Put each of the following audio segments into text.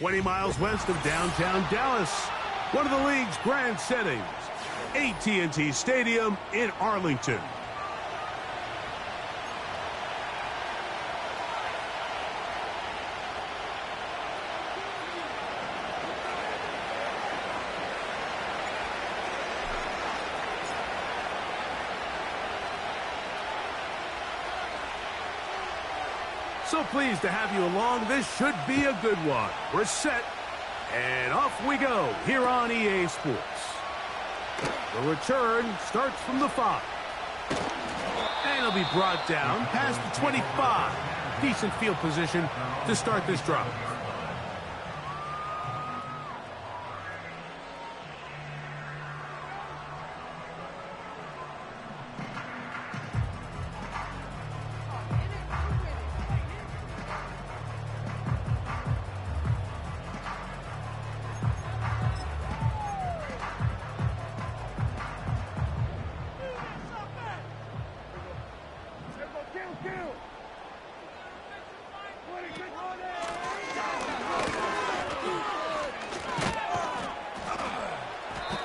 20 miles west of downtown Dallas, one of the league's grand settings, AT&T Stadium in Arlington. So pleased to have you along. This should be a good one. We're set, and off we go here on EA Sports. The return starts from the 5. And it'll be brought down past the 25. Decent field position to start this drive.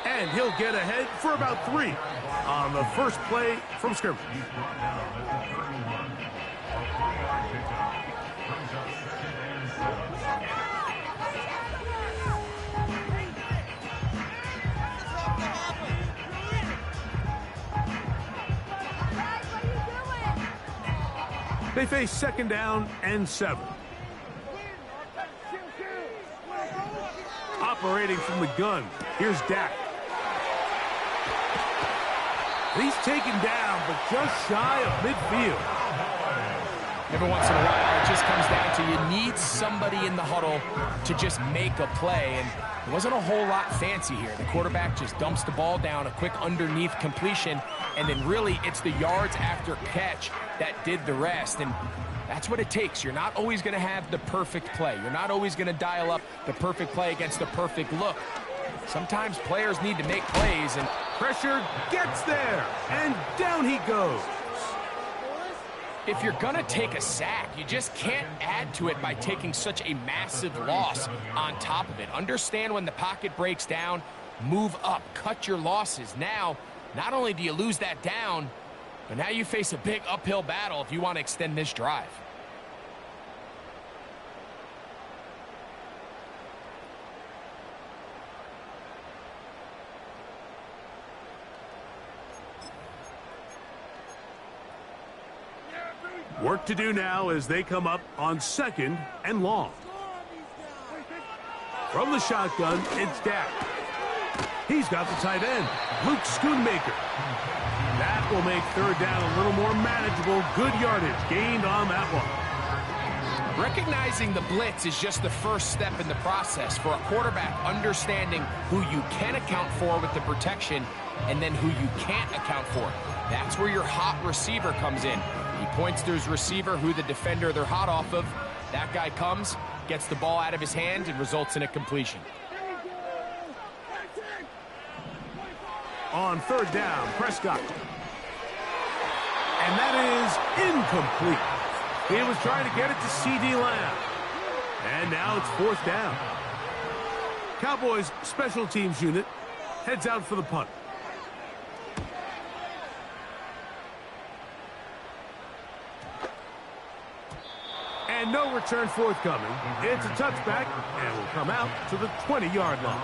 And he'll get ahead for about 3 on the first play from scrimmage. They face 2nd down and 7. Operating from the gun, here's Dak. He's taken down, but just shy of midfield. Every once in a while, it just comes down to you need somebody in the huddle to just make a play, and it wasn't a whole lot fancy here. The quarterback just dumps the ball down, a quick underneath completion, and then really it's the yards after catch that did the rest, and that's what it takes. You're not always going to have the perfect play. You're not always going to dial up the perfect play against the perfect look. Sometimes players need to make plays, and pressure gets there, and down he goes. If you're going to take a sack, you just can't add to it by taking such a massive loss on top of it. Understand when the pocket breaks down, move up, cut your losses. Now, not only do you lose that down, but now you face a big uphill battle if you want to extend this drive. Work to do now as they come up on 2nd and long. From the shotgun, it's Dak. He's got the tight end, Luke Schoonmaker. That will make 3rd down a little more manageable. Good yardage gained on that one. Recognizing the blitz is just the first step in the process for a quarterback, understanding who you can account for with the protection and then who you can't account for. That's where your hot receiver comes in. He points to his receiver, who the defender they're hot off of. That guy comes, gets the ball out of his hand, and results in a completion. On 3rd down, Prescott. And that is incomplete. He was trying to get it to C.D. Lamb. And now it's 4th down. Cowboys special teams unit heads out for the punt. And no return forthcoming. It's a touchback and will come out to the 20-yard line.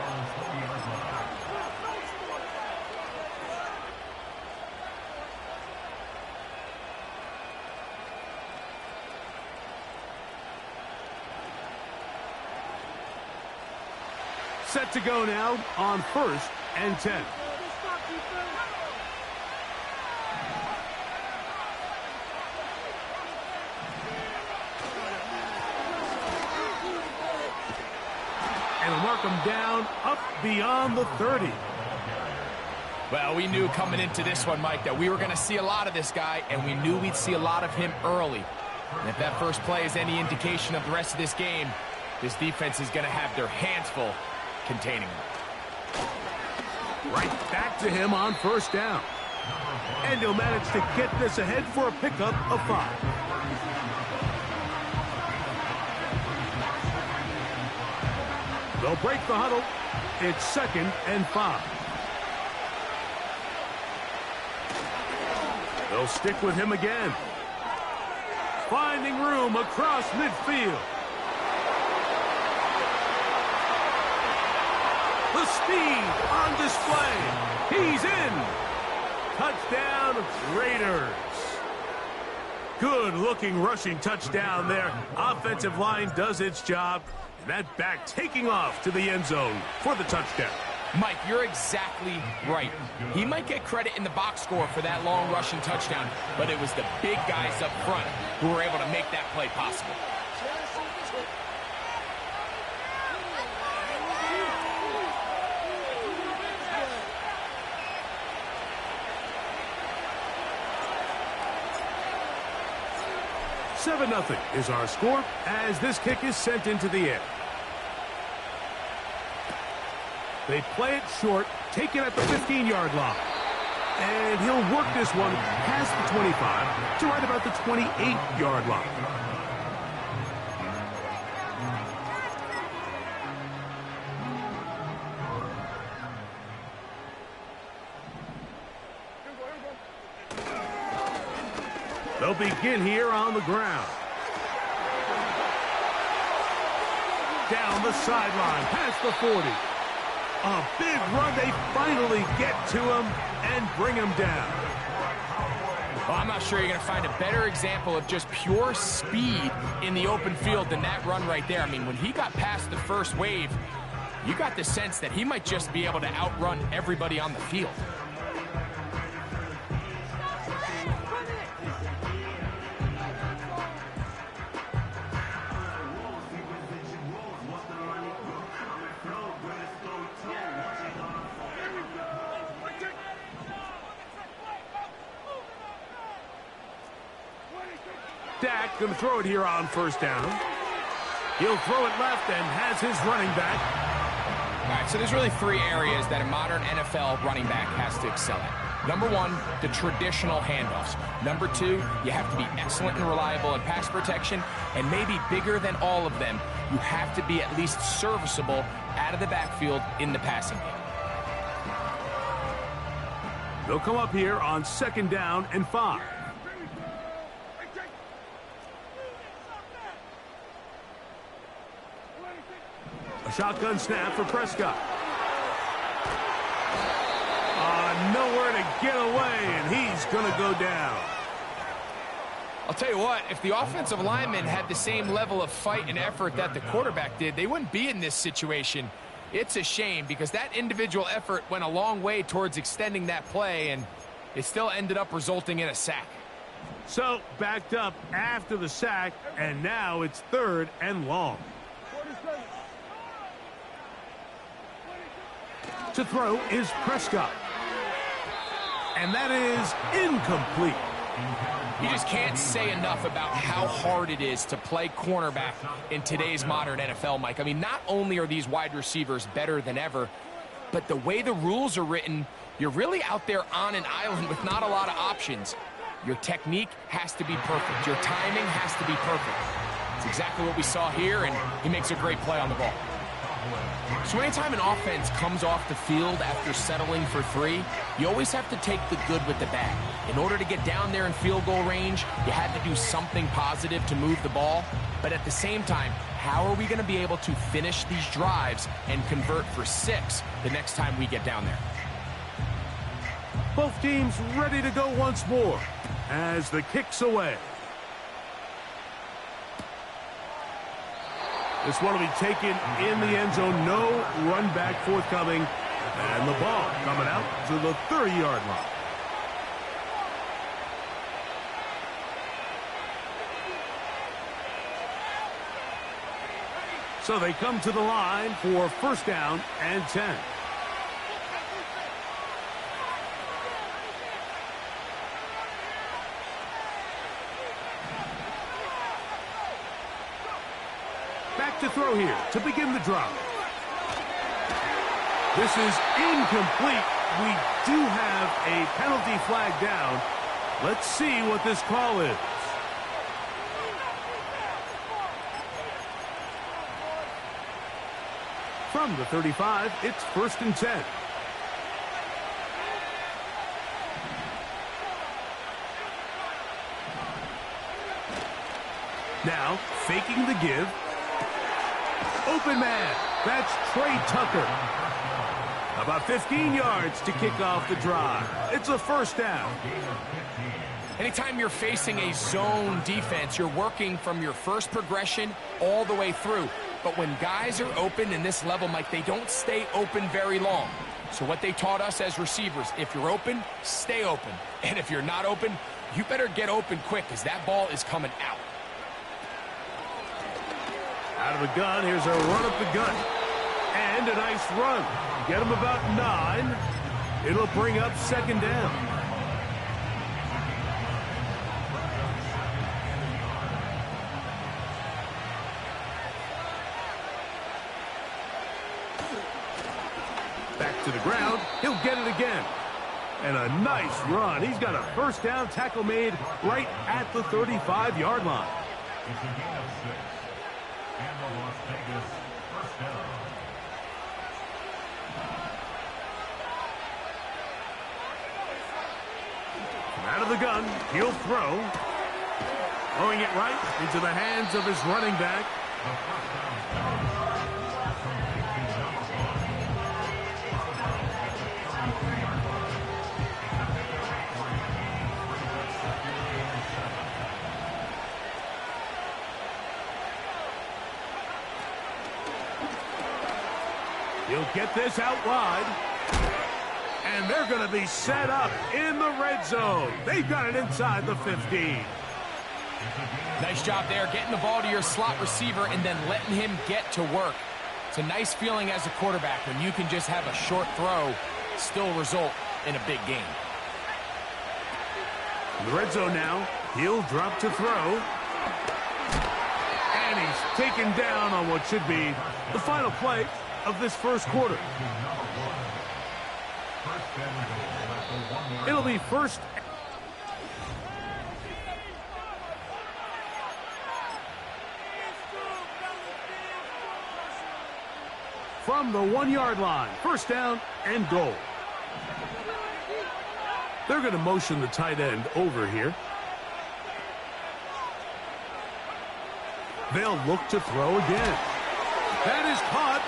Set to go now on 1st and 10. And will mark him down up beyond the 30. Well, we knew coming into this one, Mike, that we were going to see a lot of this guy, and we knew we'd see a lot of him early. And if that first play is any indication of the rest of this game, this defense is going to have their hands full containing him. Right back to him on 1st down. And he'll manage to get this ahead for a pickup of 5. They'll break the huddle. It's 2nd and 5. They'll stick with him again. Finding room across midfield. The speed on display. He's in. Touchdown, Raiders. Good-looking rushing touchdown there. Offensive line does its job. And that back taking off to the end zone for the touchdown. Mike, you're exactly right. He might get credit in the box score for that long rushing touchdown, but it was the big guys up front who were able to make that play possible. Seven 0 is our score as this kick is sent into the air. They play it short, take it at the 15-yard line. And he'll work this one past the 25 to right about the 28-yard line. They'll begin here on the ground. Down the sideline, past the 40. A big run. They finally get to him and bring him down. Well, I'm not sure you're going to find a better example of just pure speed in the open field than that run right there. I mean, when he got past the first wave, you got the sense that he might just be able to outrun everybody on the field. Dak going to throw it here on first down. He'll throw it left and has his running back. All right, so there's really three areas that a modern NFL running back has to excel at. Number one, the traditional handoffs. Number two, you have to be excellent and reliable in pass protection. And maybe bigger than all of them, you have to be at least serviceable out of the backfield in the passing game. They'll come up here on 2nd down and 5. A shotgun snap for Prescott. Nowhere to get away, and he's going to go down. I'll tell you what, if the offensive lineman had the same level of fight and effort that the quarterback did, they wouldn't be in this situation. It's a shame because that individual effort went a long way towards extending that play, and it still ended up resulting in a sack. So, backed up after the sack, and now it's 3rd and long. To throw is Prescott. And that is incomplete. You just can't say enough about how hard it is to play cornerback in today's modern NFL, Mike. I mean, not only are these wide receivers better than ever, but the way the rules are written, you're really out there on an island with not a lot of options. Your technique has to be perfect. Your timing has to be perfect. It's exactly what we saw here, and he makes a great play on the ball. So anytime an offense comes off the field after settling for 3, you always have to take the good with the bad. In order to get down there in field goal range, you had to do something positive to move the ball. But at the same time, how are we going to be able to finish these drives and convert for 6 the next time we get down there? Both teams ready to go once more as the kick's away. This one will be taken in the end zone. No run back forthcoming. And the ball coming out to the 30-yard line. So they come to the line for 1st down and 10. To throw here to begin the drive. This is incomplete. We do have a penalty flag down. Let's see what this call is. From From the 35, it's 1st and 10. Now, faking the give. Open man. That's Trey Tucker. About 15 yards to kick off the drive. It's a 1st down. Anytime you're facing a zone defense, you're working from your first progression all the way through. But when guys are open in this level, Mike, they don't stay open very long. So what they taught us as receivers, if you're open, stay open. And if you're not open, you better get open quick because that ball is coming out. Out of the gun, here's a run up the gut. And a nice run. Get him about 9. It'll bring up 2nd down. Back to the ground. He'll get it again. And a nice run. He's got a 1st down tackle made right at the 35-yard line. It's a gain of 6. And the Las Vegas 1st down. Out of the gun, he'll throw. Throwing it right into the hands of his running back. He'll get this out wide. And they're going to be set up in the red zone. They've got it inside the 15. Nice job there, getting the ball to your slot receiver and then letting him get to work. It's a nice feeling as a quarterback when you can just have a short throw still result in a big game. In the red zone now, he'll drop to throw. And he's taken down on what should be the final play of this 1st quarter. It'll be 1st. From the 1-yard line, 1st down and goal. They're going to motion the tight end over here. They'll look to throw again. That is caught.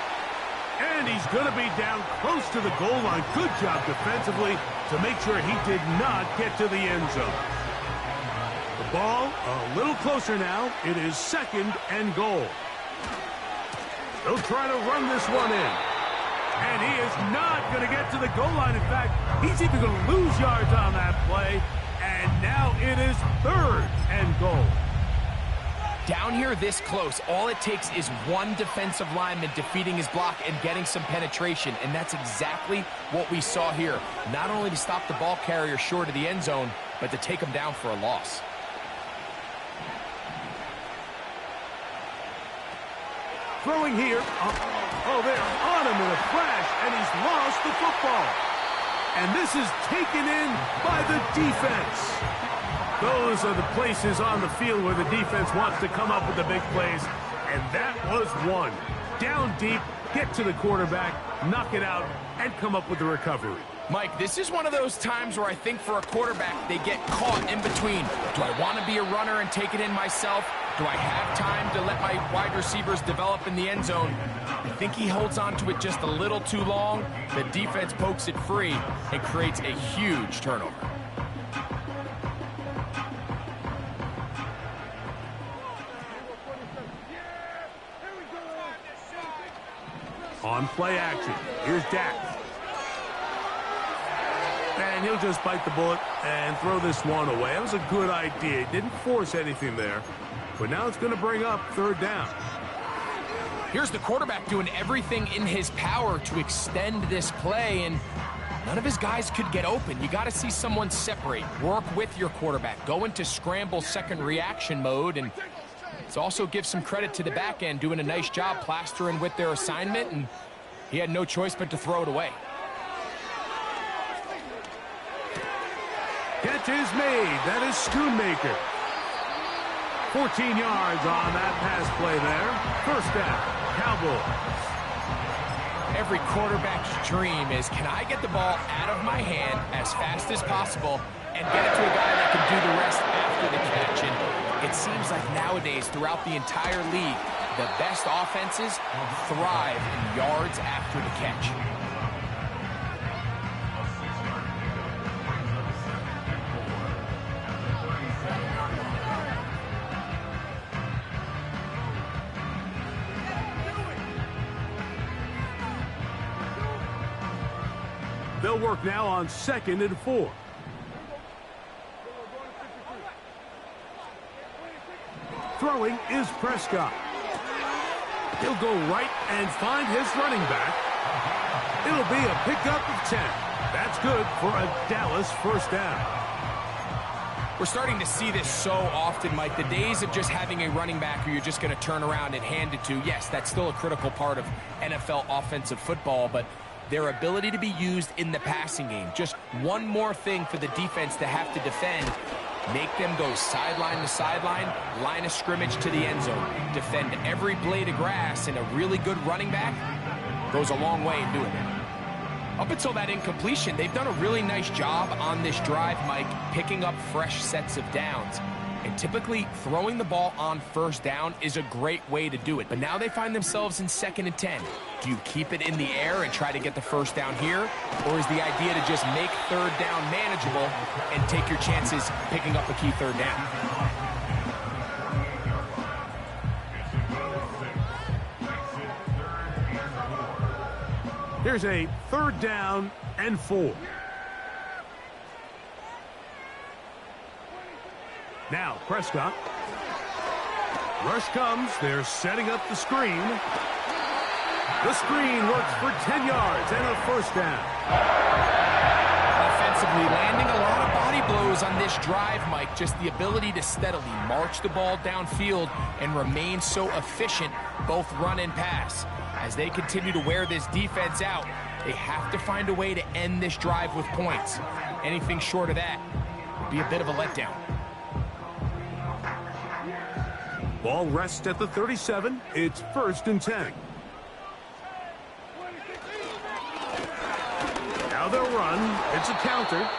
And he's going to be down close to the goal line. Good job defensively to make sure he did not get to the end zone. The ball a little closer now. It is 2nd and goal. They'll try to run this one in. And he is not going to get to the goal line. In fact, he's even going to lose yards on that play. And now it is 3rd and goal. Down here this close, all it takes is one defensive lineman defeating his block and getting some penetration, and that's exactly what we saw here. Not only to stop the ball carrier short of the end zone, but to take him down for a loss. Throwing here. Oh, they're on him in a flash, and he's lost the football. And this is taken in by the defense. Those are the places on the field where the defense wants to come up with the big plays, and that was one. Down deep, get to the quarterback, knock it out, and come up with the recovery. Mike, this is one of those times where I think for a quarterback, they get caught in between. Do I want to be a runner and take it in myself? Do I have time to let my wide receivers develop in the end zone? I think he holds on to it just a little too long. The defense pokes it free and creates a huge turnover. On play action, here's Dak. And he'll just bite the bullet and throw this one away. That was a good idea. He didn't force anything there. But now it's going to bring up 3rd down. Here's the quarterback doing everything in his power to extend this play, and none of his guys could get open. You got to see someone separate, work with your quarterback, go into scramble second reaction mode, and it's also give some credit to the back end doing a nice job plastering with their assignment, and he had no choice but to throw it away. Catch is made. That is Schoonmaker. 14 yards on that pass play there. 1st down, Cowboys. every quarterback's dream is, can I get the ball out of my hand as fast as possible and get it to a guy that can do the rest after the catch? And it seems like nowadays, throughout the entire league, the best offenses thrive in yards after the catch. They'll work now on 2nd and 4. Throwing is Prescott. He'll go right and find his running back. It'll be a pickup of 10. That's good for a Dallas first down. We're starting to see this so often, Mike. The days of just having a running back who you're just going to turn around and hand it to, yes, that's still a critical part of NFL offensive football, but their ability to be used in the passing game, just one more thing for the defense to have to defend. Make them go sideline to sideline, line of scrimmage to the end zone. Defend every blade of grass, and a really good running back goes a long way in doing it. Up until that incompletion, they've done a really nice job on this drive, Mike, picking up fresh sets of downs. And typically, throwing the ball on first down is a great way to do it. But now they find themselves in 2nd and 10. Do you keep it in the air and try to get the first down here? Or is the idea to just make 3rd down manageable and take your chances picking up a key 3rd down? Here's a 3rd down and 4. Now Prescott. Rush comes. They're setting up the screen. The screen works for 10 yards and a first down. Offensively, landing a lot of body blows on this drive, Mike. Just the ability to steadily march the ball downfield and remain so efficient, both run and pass. As they continue to wear this defense out, they have to find a way to end this drive with points. Anything short of that would be a bit of a letdown. Ball rests at the 37. It's 1st and 10. Now they'll run. It's a counter.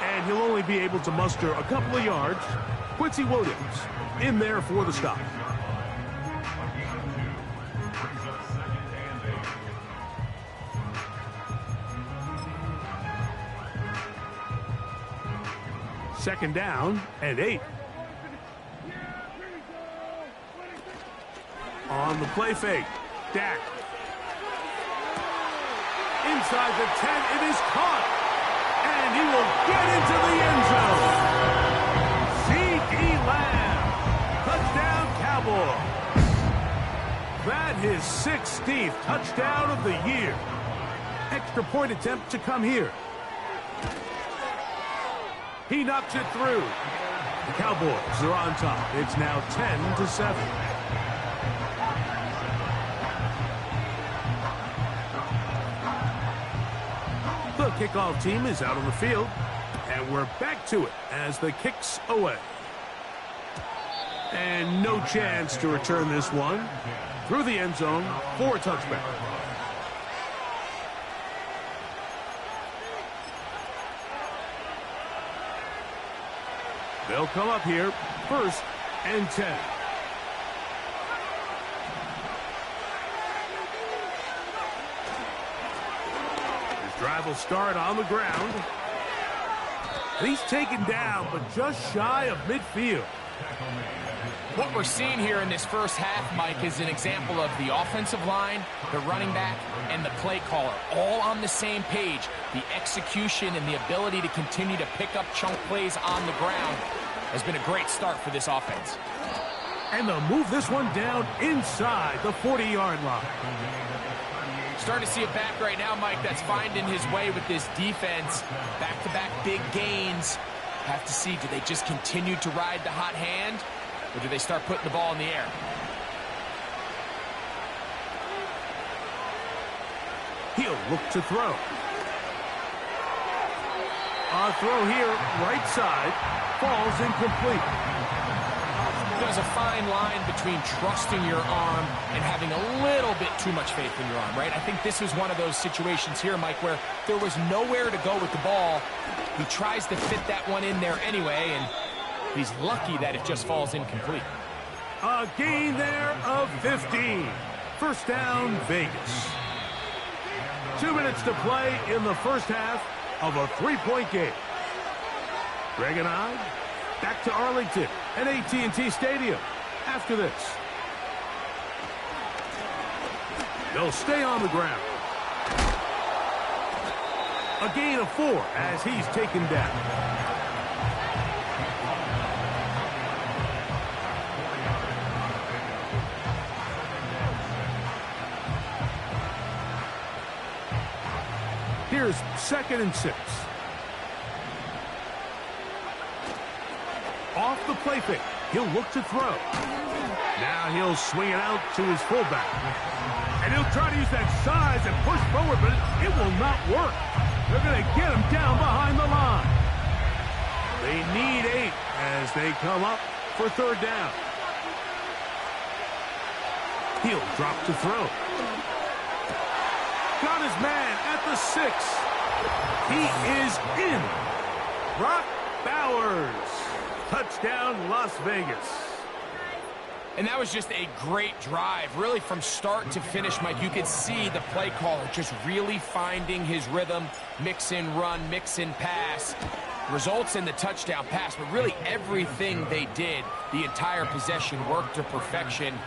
And he'll only be able to muster a couple of yards. Quincy Williams in there for the stop. Second down and 8. On the play fake, Dak. Inside the 10, it is caught. And he will get into the end zone. C.D. Lamb. Touchdown, Cowboys. That is 16th touchdown of the year. Extra point attempt to come here. He knocks it through. The Cowboys are on top. It's now 10-7. The kickoff team is out on the field, and we're back to it as the kick's away. And no chance to return this one through the end zone for a touchback. They'll come up here, 1st and 10. Drive will start on the ground. And he's taken down, but just shy of midfield. What we're seeing here in this first half, Mike, is an example of the offensive line, the running back, and the play caller all on the same page. The execution and the ability to continue to pick up chunk plays on the ground has been a great start for this offense. And they'll move this one down inside the 40-yard line. Starting to see a back right now, Mike, that's finding his way with this defense. Back-to-back big gains. Have to see, do they just continue to ride the hot hand, or do they start putting the ball in the air? He'll look to throw. A throw here, right side, falls incomplete. there's a fine line between trusting your arm and having a little bit too much faith in your arm, right? I think this is one of those situations here, Mike, where there was nowhere to go with the ball. He tries to fit that one in there anyway, and he's lucky that it just falls incomplete. A gain there of 15. First down, Vegas. 2 minutes to play in the first half of a 3-point game. Greg and I back to Arlington at AT&T Stadium after this. They'll stay on the ground. A gain of 4 as he's taken down. Here's 2nd and 6. Off the play fake. He'll look to throw. Now he'll swing it out to his fullback. And he'll try to use that size and push forward, but it will not work. They're going to get him down behind the line. They need 8 as they come up for 3rd down. He'll drop to throw. Got his man at the 6. He is in. Brock Bowers. Touchdown, Las Vegas. And that was just a great drive, really from start to finish, Mike. You could see the play caller just really finding his rhythm, mix in run, mix in pass. Results in the touchdown pass, but really everything they did, the entire possession worked to perfection.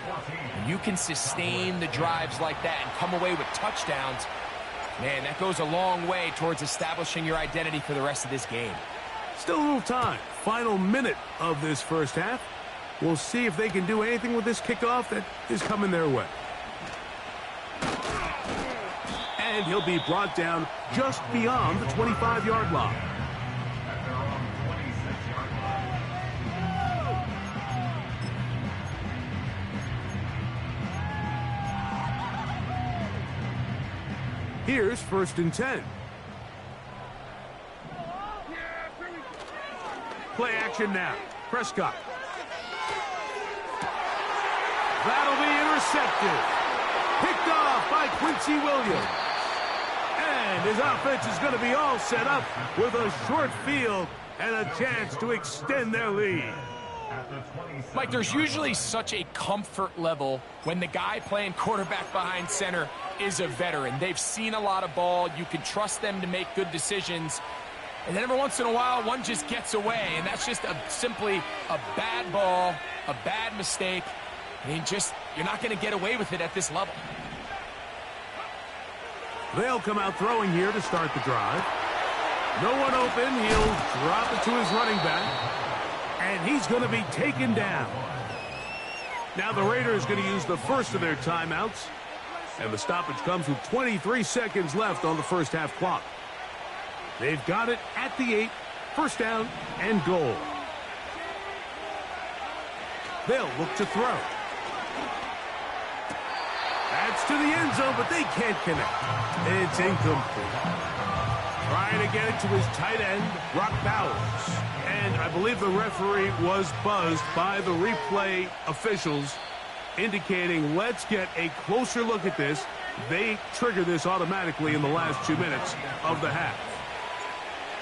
And you can sustain the drives like that and come away with touchdowns. Man, that goes a long way towards establishing your identity for the rest of this game. Still a little time. Final minute of this first half. We'll see if they can do anything with this kickoff that is coming their way. And he'll be brought down just beyond the 25-yard line. Here's 1st and 10. Play action now. Prescott. That'll be intercepted. Picked off by Quincy Williams. And his offense is going to be all set up with a short field and a chance to extend their lead. Mike, there's usually such a comfort level when the guy playing quarterback behind center is a veteran. They've seen a lot of ball. You can trust them to make good decisions. And then every once in a while, one just gets away. And that's just simply a bad ball, a bad mistake. I mean, you're not going to get away with it at this level. They'll come out throwing here to start the drive. No one open. He'll drop it to his running back. And he's going to be taken down. Now the Raiders going to use the first of their timeouts. And the stoppage comes with 23 seconds left on the first half clock. They've got it at the 8. First down and goal. They'll look to throw. That's to the end zone, but they can't connect. It's incomplete. Trying to get it to his tight end, Brock Bowers. And I believe the referee was buzzed by the replay officials, indicating let's get a closer look at this. They trigger this automatically in the last 2 minutes of the half.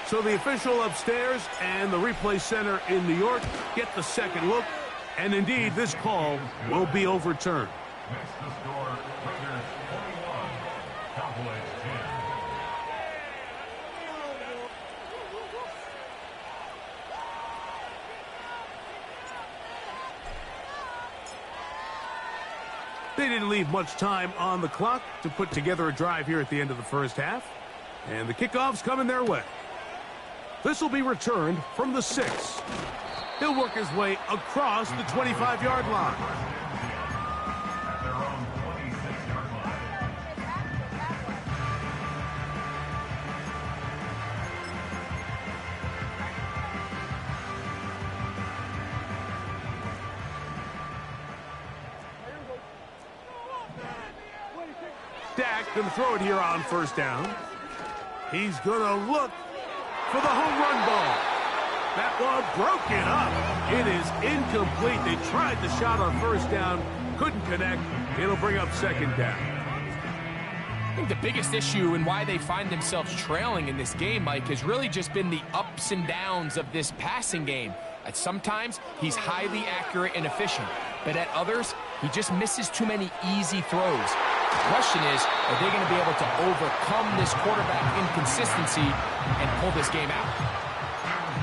So the official upstairs and the replay center in New York get the second look. And indeed, this call will be overturned. Makes the score Raiders 41, Cowboys 10. They didn't leave much time on the clock to put together a drive here at the end of the first half. And the kickoff's coming their way. This will be returned from the 6. He'll work his way across the 25-yard line. At their own 26-yard line. Dak going to throw it here on first down. He's going to look for the home run ball. That one broken up. It is incomplete. They tried the shot on first down, couldn't connect. It'll bring up second down. I think the biggest issue and why they find themselves trailing in this game, Mike, has really just been the ups and downs of this passing game. At sometimes, he's highly accurate and efficient, but at others, he just misses too many easy throws. The question is, are they going to be able to overcome this quarterback inconsistency and pull this game out?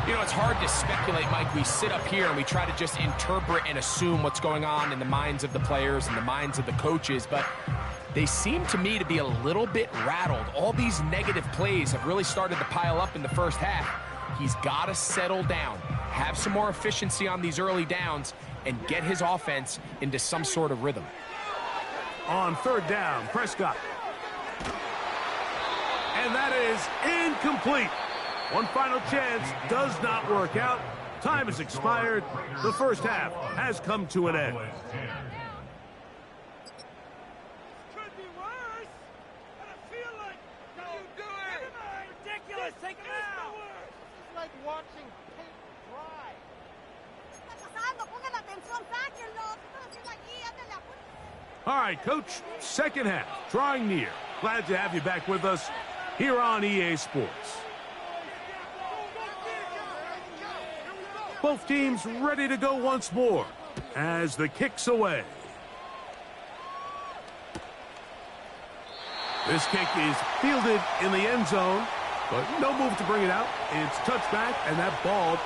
You know, it's hard to speculate, Mike. We sit up here and we try to just interpret and assume what's going on in the minds of the players and the minds of the coaches, but they seem to me to be a little bit rattled. All these negative plays have really started to pile up in the first half. He's got to settle down, have some more efficiency on these early downs, and get his offense into some sort of rhythm. On third down, Prescott. And that is incomplete. One final chance does not work out. Time has expired. The first half has come to an end. Could be worse, but I feel like don't do it. Ridiculous. Take him out. This is like watching paint dry. All right, Coach, second half, drawing near. Glad to have you back with us here on EA Sports. Both teams ready to go once more as the kick's away. This kick is fielded in the end zone, but no move to bring it out. It's touchback, and that ball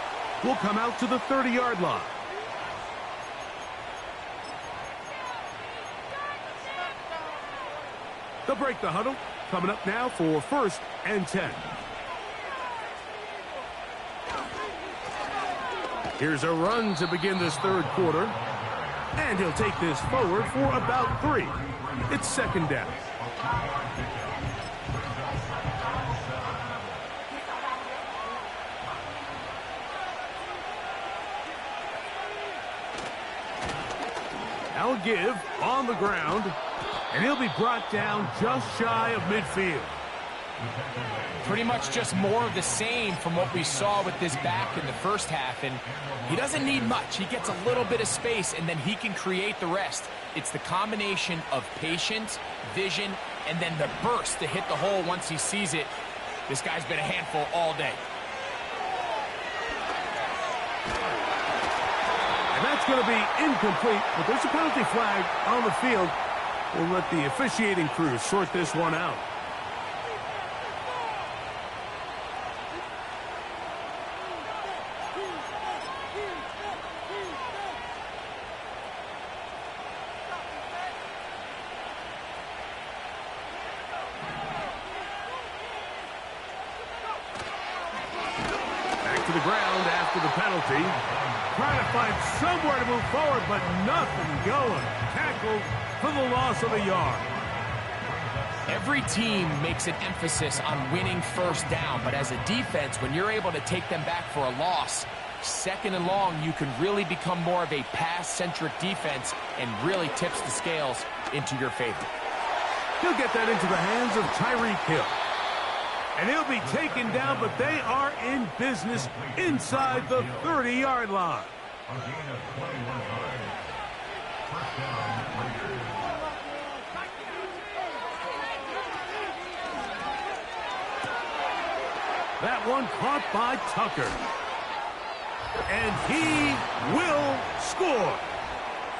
will come out to the 30-yard line. They'll break the huddle. Coming up now for 1st and 10. Here's a run to begin this third quarter. And he'll take this forward for about 3. It's second down. Now a give on the ground. And he'll be brought down just shy of midfield. Pretty much just more of the same from what we saw with this back in the first half. And he doesn't need much. He gets a little bit of space, and then he can create the rest. It's the combination of patience, vision, and then the burst to hit the hole once he sees it. This guy's been a handful all day. And that's going to be incomplete, but there's a penalty flag on the field. We'll let the officiating crew sort this one out. Back to the ground after the penalty. Trying to find somewhere to move forward, but nothing going. Tackled for the loss of a yard. Every team makes an emphasis on winning first down, but as a defense, when you're able to take them back for a loss, second and long, you can really become more of a pass-centric defense and really tips the scales into your favor. He'll get that into the hands of Tyreek Hill. And he'll be taken down, but they are in business inside the 30-yard line. That one caught by Tucker. And he will score.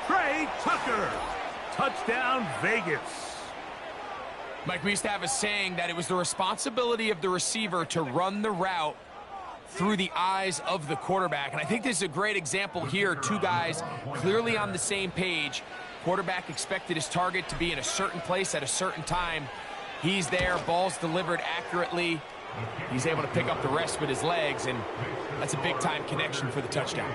Trey Tucker. Touchdown, Vegas. Mike, we used to have a saying that it was the responsibility of the receiver to run the route through the eyes of the quarterback. And I think this is a great example here. Two guys clearly on the same page. Quarterback expected his target to be in a certain place at a certain time. He's there, ball's delivered accurately. He's able to pick up the rest with his legs, and that's a big-time connection for the touchdown.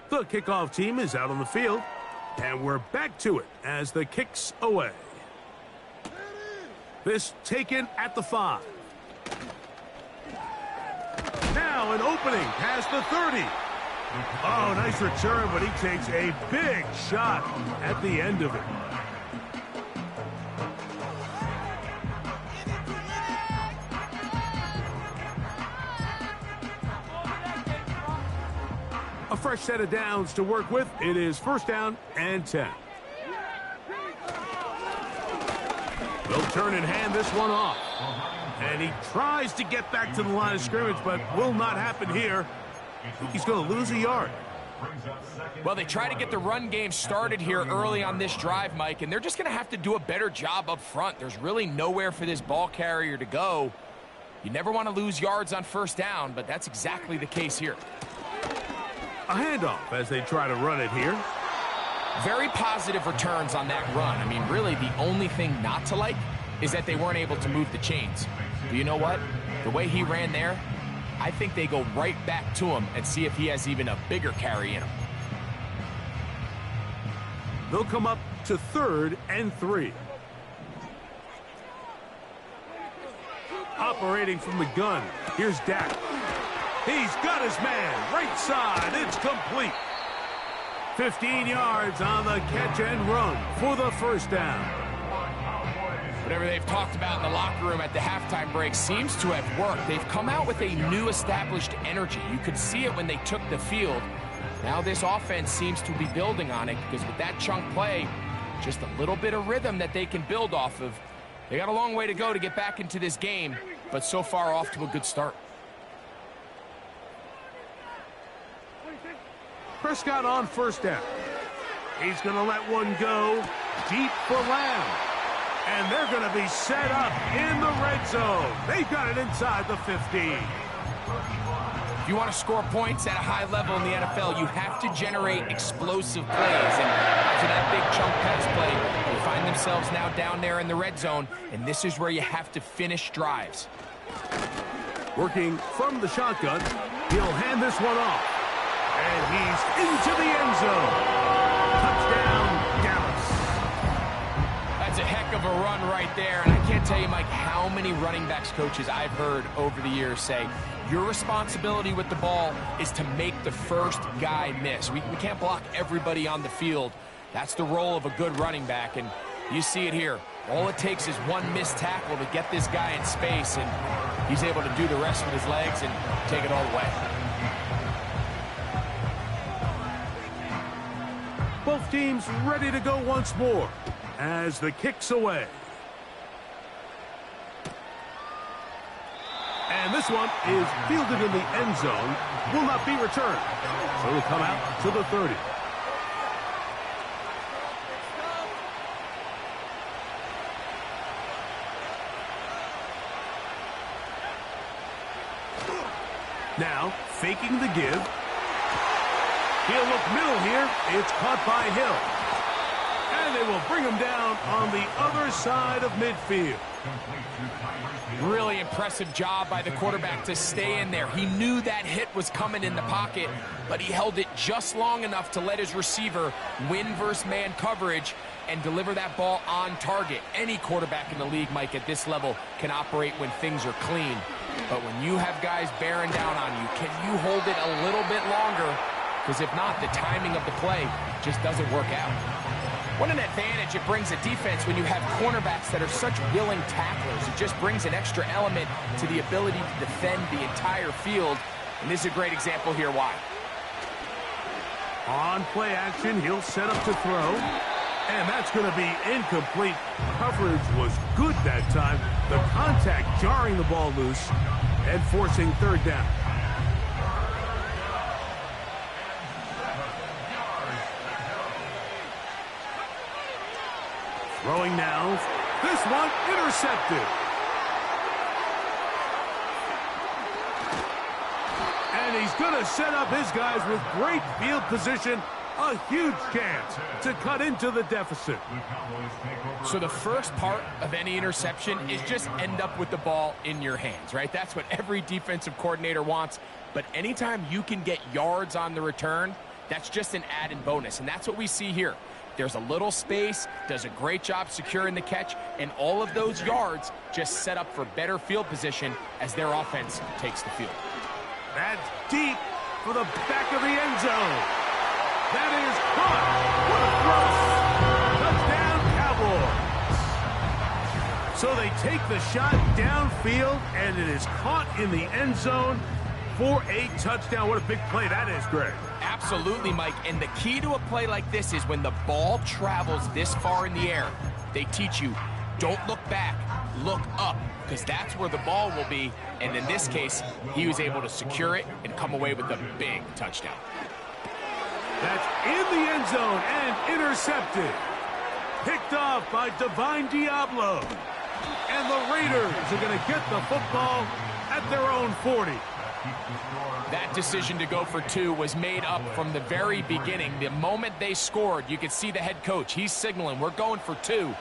The kickoff team is out on the field. And we're back to it as the kick's away. This taken at the 5. Now an opening past the 30. Oh, nice return, but he takes a big shot at the end of it. A fresh set of downs to work with. It is 1st down and 10. They'll turn and hand this one off. And he tries to get back to the line of scrimmage, but will not happen here. He's going to lose a yard. Well, they try to get the run game started here early on this drive, Mike, and they're just going to have to do a better job up front. There's really nowhere for this ball carrier to go. You never want to lose yards on 1st down, but that's exactly the case here. A handoff as they try to run it here. Very positive returns on that run. I mean, really, the only thing not to like is that they weren't able to move the chains. But you know what? The way he ran there, I think they go right back to him and see if he has even a bigger carry in him. They'll come up to 3rd and 3. Operating from the gun, here's Dak. He's got his man, right side, it's complete. 15 yards on the catch and run for the 1st down. Whatever they've talked about in the locker room at the halftime break seems to have worked. They've come out with a new established energy. You could see it when they took the field. Now this offense seems to be building on it because with that chunk play, just a little bit of rhythm that they can build off of. They got a long way to go to get back into this game, but so far off to a good start. Prescott on 1st down. He's going to let one go deep for Lamb. And they're going to be set up in the red zone. They've got it inside the 15. If you want to score points at a high level in the NFL, you have to generate explosive plays. And after that big chunk pass play, they find themselves now down there in the red zone. And this is where you have to finish drives. Working from the shotgun, he'll hand this one off. And he's into the end zone. Touchdown, Dallas. That's a heck of a run right there. And I can't tell you, Mike, how many running backs coaches I've heard over the years say, your responsibility with the ball is to make the first guy miss. We can't block everybody on the field. That's the role of a good running back. And you see it here. All it takes is one missed tackle to get this guy in space. And he's able to do the rest with his legs and take it all the way. Both teams ready to go once more as the kick's away. And this one is fielded in the end zone, will not be returned. So it'll come out to the 30. Now, faking the give. He'll look middle here. It's caught by Hill. And they will bring him down on the other side of midfield. Really impressive job by the quarterback to stay in there. He knew that hit was coming in the pocket, but he held it just long enough to let his receiver win versus man coverage and deliver that ball on target. Any quarterback in the league, Mike, at this level can operate when things are clean. But when you have guys bearing down on you, can you hold it a little bit longer? Because if not, the timing of the play just doesn't work out. What an advantage it brings a defense when you have cornerbacks that are such willing tacklers. It just brings an extra element to the ability to defend the entire field. And this is a great example here why. On play action, he'll set up to throw. And that's going to be incomplete. Coverage was good that time. The contact jarring the ball loose and forcing 3rd down. Throwing now. This one intercepted. And he's going to set up his guys with great field position. A huge chance to cut into the deficit. So the first part of any interception is just end up with the ball in your hands, right? That's what every defensive coordinator wants. But anytime you can get yards on the return, that's just an added bonus. And that's what we see here. There's a little space, does a great job securing the catch, and all of those yards just set up for better field position as their offense takes the field. That's deep for the back of the end zone. That is caught. What a throw. Touchdown, Cowboys. So they take the shot downfield, and it is caught in the end zone for a touchdown. What a big play that is, Greg. Absolutely, Mike. And the key to a play like this is when the ball travels this far in the air, they teach you, don't look back, look up, because that's where the ball will be. And in this case, he was able to secure it and come away with a big touchdown. That's in the end zone and intercepted. Picked off by Divine Diablo. And the Raiders are going to get the football at their own 40. That decision to go for 2 was made up from the very beginning. The moment they scored, you could see the head coach. He's signaling, we're going for 2.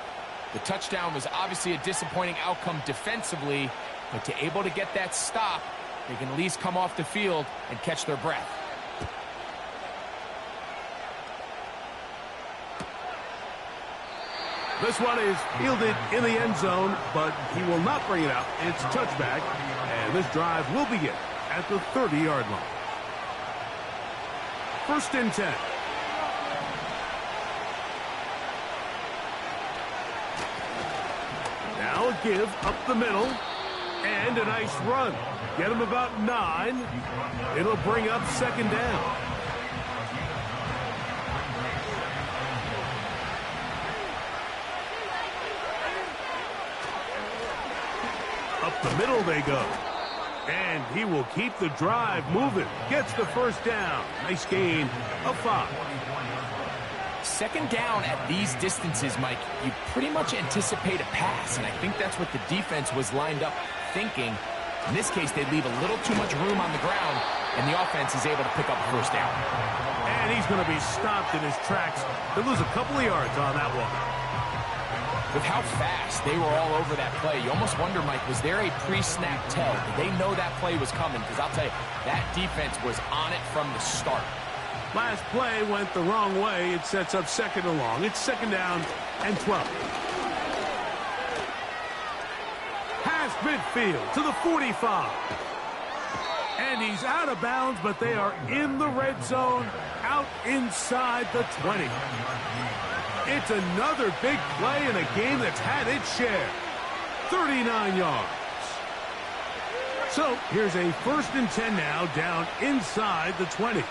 The touchdown was obviously a disappointing outcome defensively, but to able to get that stop, they can at least come off the field and catch their breath. This one is fielded in the end zone, but he will not bring it out. It's touchback, and this drive will begin at the 30-yard line. 1st and 10. Now a give up the middle, and a nice run. Get him about 9. It'll bring up 2nd down. Up the middle they go. And he will keep the drive moving. Gets the 1st down. Nice gain of 5. 2nd down at these distances, Mike, you pretty much anticipate a pass, and I think that's what the defense was lined up thinking. In this case, they leave a little too much room on the ground, and the offense is able to pick up a 1st down. And he's going to be stopped in his tracks. They'll lose a couple of yards on that one. With how fast they were all over that play, you almost wonder, Mike, was there a pre-snap tell? Did they know that play was coming? Because I'll tell you, that defense was on it from the start. Last play went the wrong way. It sets up 2nd and long. It's 2nd down and 12. Past midfield to the 45. And he's out of bounds, but they are in the red zone, out inside the 20. It's another big play in a game that's had its share. 39 yards. So here's a 1st and 10 now, down inside the 20.